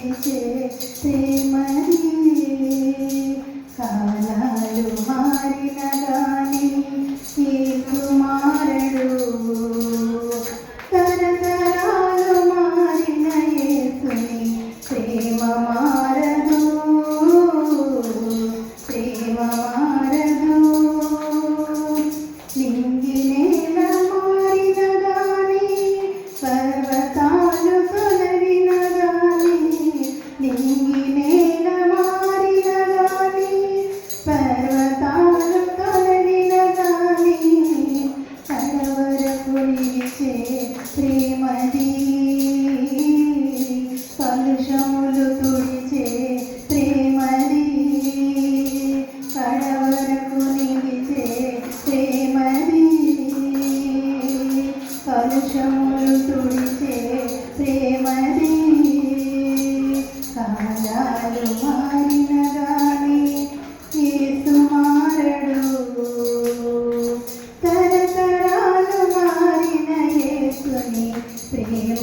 పిలిచే ప్రేమని కాలాలు మారిన గాని యేసు మారడు తరతరాలు మారిన యేసుని ప్రేమ మారదు ప్రేమ మారదు నింగి నేల మారిన గాని పర్వతాలు తొలగిన గాని నింగి నేల మారిన గాని పర్వతాలు తొలగిన గాని కడవరకు నిలిచే ప్రేమది కలుషములు తుడిచే ప్రేమది కడవరకు నిలిచే ప్రేమది కలుషములు తుడిచే ప్రేమది కాలాలు మారిన గాని యేసు మారడు తరతరాలు మారిన యేసుని ప్రేమ